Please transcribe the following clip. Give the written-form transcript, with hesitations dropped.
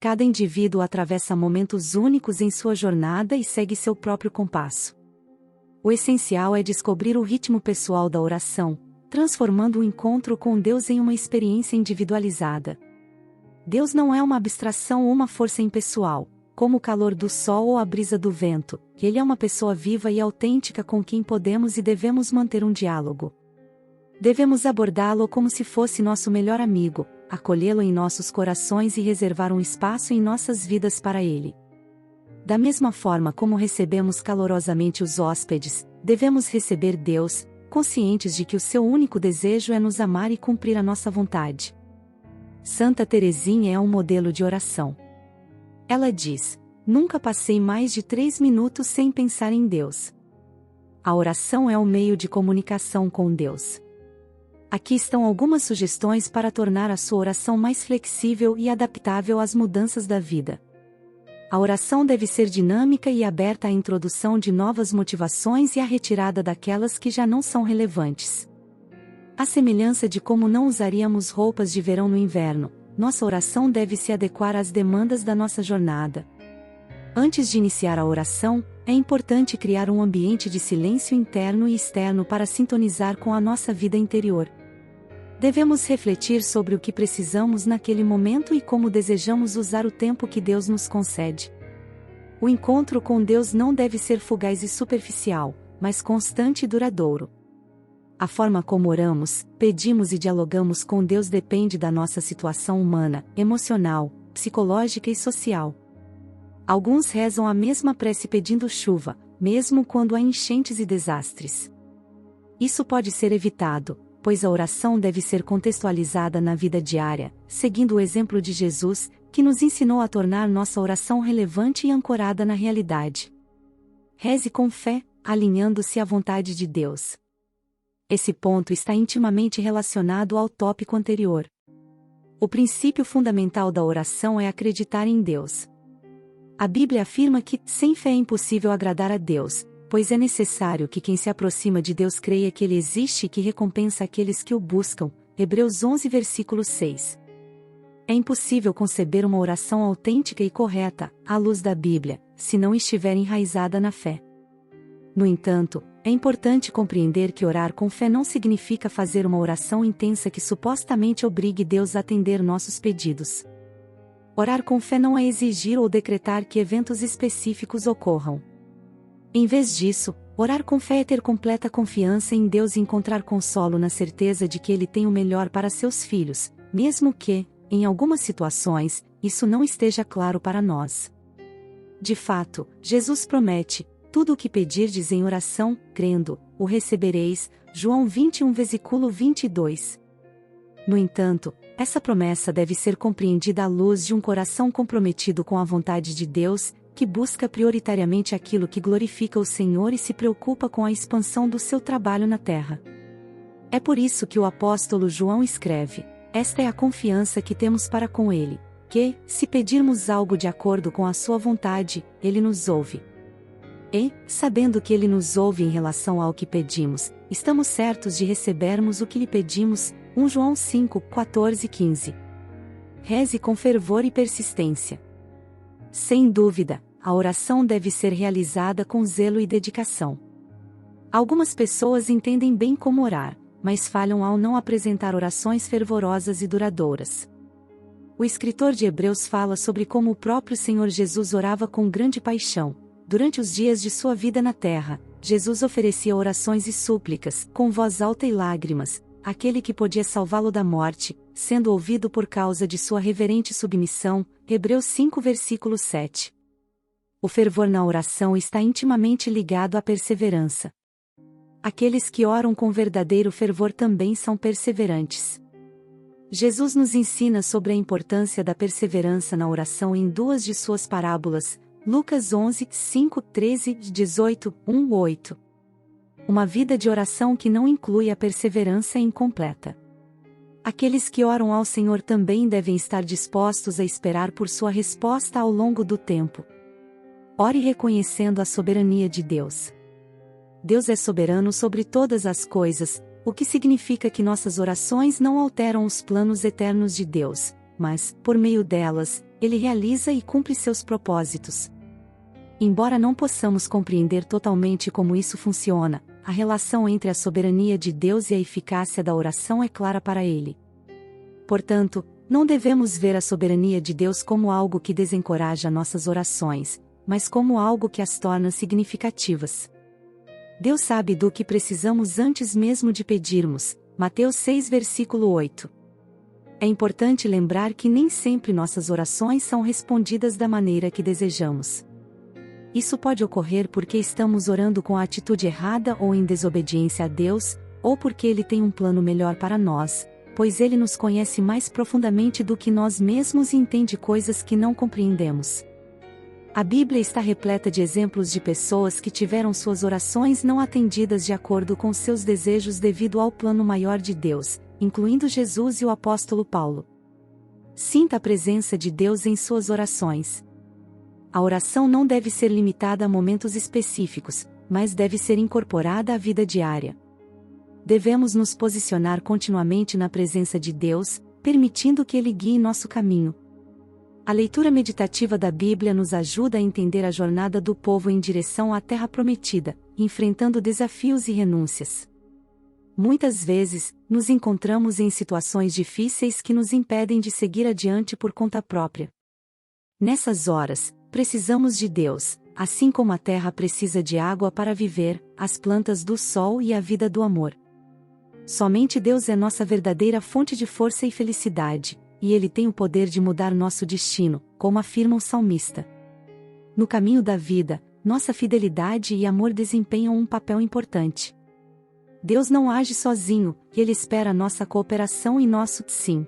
cada indivíduo atravessa momentos únicos em sua jornada e segue seu próprio compasso. O essencial é descobrir o ritmo pessoal da oração, transformando o encontro com Deus em uma experiência individualizada. Deus não é uma abstração ou uma força impessoal, como o calor do sol ou a brisa do vento. Ele é uma pessoa viva e autêntica com quem podemos e devemos manter um diálogo. Devemos abordá-lo como se fosse nosso melhor amigo, acolhê-lo em nossos corações e reservar um espaço em nossas vidas para ele. Da mesma forma como recebemos calorosamente os hóspedes, devemos receber Deus, conscientes de que o seu único desejo é nos amar e cumprir a nossa vontade. Santa Teresinha é um modelo de oração. Ela diz: "Nunca passei mais de 3 minutos sem pensar em Deus." A oração é um meio de comunicação com Deus. Aqui estão algumas sugestões para tornar a sua oração mais flexível e adaptável às mudanças da vida. A oração deve ser dinâmica e aberta à introdução de novas motivações e à retirada daquelas que já não são relevantes. À semelhança de como não usaríamos roupas de verão no inverno, nossa oração deve se adequar às demandas da nossa jornada. Antes de iniciar a oração, é importante criar um ambiente de silêncio interno e externo para sintonizar com a nossa vida interior. Devemos refletir sobre o que precisamos naquele momento e como desejamos usar o tempo que Deus nos concede. O encontro com Deus não deve ser fugaz e superficial, mas constante e duradouro. A forma como oramos, pedimos e dialogamos com Deus depende da nossa situação humana, emocional, psicológica e social. Alguns rezam a mesma prece pedindo chuva, mesmo quando há enchentes e desastres. Isso pode ser evitado, pois a oração deve ser contextualizada na vida diária, seguindo o exemplo de Jesus, que nos ensinou a tornar nossa oração relevante e ancorada na realidade. Reze com fé, alinhando-se à vontade de Deus. Esse ponto está intimamente relacionado ao tópico anterior. O princípio fundamental da oração é acreditar em Deus. A Bíblia afirma que, sem fé é impossível agradar a Deus, pois é necessário que quem se aproxima de Deus creia que Ele existe e que recompensa aqueles que o buscam. Hebreus 11 versículo 6. É impossível conceber uma oração autêntica e correta, à luz da Bíblia, se não estiver enraizada na fé. No entanto, é importante compreender que orar com fé não significa fazer uma oração intensa que supostamente obrigue Deus a atender nossos pedidos. Orar com fé não é exigir ou decretar que eventos específicos ocorram. Em vez disso, orar com fé é ter completa confiança em Deus e encontrar consolo na certeza de que Ele tem o melhor para seus filhos, mesmo que, em algumas situações, isso não esteja claro para nós. De fato, Jesus promete: "Tudo o que pedirdes em oração, crendo, o recebereis." João 21 versículo 22. No entanto, essa promessa deve ser compreendida à luz de um coração comprometido com a vontade de Deus, que busca prioritariamente aquilo que glorifica o Senhor e se preocupa com a expansão do seu trabalho na terra. É por isso que o apóstolo João escreve: "Esta é a confiança que temos para com Ele, que, se pedirmos algo de acordo com a sua vontade, Ele nos ouve." E, sabendo que Ele nos ouve em relação ao que pedimos, estamos certos de recebermos o que lhe pedimos. 1 João 5, 14 e 15. Reze com fervor e persistência. Sem dúvida, a oração deve ser realizada com zelo e dedicação. Algumas pessoas entendem bem como orar, mas falham ao não apresentar orações fervorosas e duradouras. O escritor de Hebreus fala sobre como o próprio Senhor Jesus orava com grande paixão. Durante os dias de sua vida na terra, Jesus oferecia orações e súplicas, com voz alta e lágrimas, àquele que podia salvá-lo da morte, sendo ouvido por causa de sua reverente submissão. Hebreus 5 versículo 7. O fervor na oração está intimamente ligado à perseverança. Aqueles que oram com verdadeiro fervor também são perseverantes. Jesus nos ensina sobre a importância da perseverança na oração em duas de suas parábolas, Lucas 11, 5, 13, 18, 1, 8. Uma vida de oração que não inclui a perseverança é incompleta. Aqueles que oram ao Senhor também devem estar dispostos a esperar por sua resposta ao longo do tempo. Ore reconhecendo a soberania de Deus. Deus é soberano sobre todas as coisas, o que significa que nossas orações não alteram os planos eternos de Deus, mas, por meio delas, Ele realiza e cumpre seus propósitos. Embora não possamos compreender totalmente como isso funciona, a relação entre a soberania de Deus e a eficácia da oração é clara para ele. Portanto, não devemos ver a soberania de Deus como algo que desencoraja nossas orações, mas como algo que as torna significativas. Deus sabe do que precisamos antes mesmo de pedirmos. Mateus 6, versículo 8. É importante lembrar que nem sempre nossas orações são respondidas da maneira que desejamos. Isso pode ocorrer porque estamos orando com a atitude errada ou em desobediência a Deus, ou porque Ele tem um plano melhor para nós, pois Ele nos conhece mais profundamente do que nós mesmos e entende coisas que não compreendemos. A Bíblia está repleta de exemplos de pessoas que tiveram suas orações não atendidas de acordo com seus desejos devido ao plano maior de Deus, incluindo Jesus e o apóstolo Paulo. Sinta a presença de Deus em suas orações. A oração não deve ser limitada a momentos específicos, mas deve ser incorporada à vida diária. Devemos nos posicionar continuamente na presença de Deus, permitindo que Ele guie nosso caminho. A leitura meditativa da Bíblia nos ajuda a entender a jornada do povo em direção à Terra Prometida, enfrentando desafios e renúncias. Muitas vezes, nos encontramos em situações difíceis que nos impedem de seguir adiante por conta própria. Nessas horas, precisamos de Deus, assim como a terra precisa de água para viver, as plantas do sol e a vida do amor. Somente Deus é nossa verdadeira fonte de força e felicidade, e Ele tem o poder de mudar nosso destino, como afirma o salmista. No caminho da vida, nossa fidelidade e amor desempenham um papel importante. Deus não age sozinho, e Ele espera nossa cooperação e nosso sim.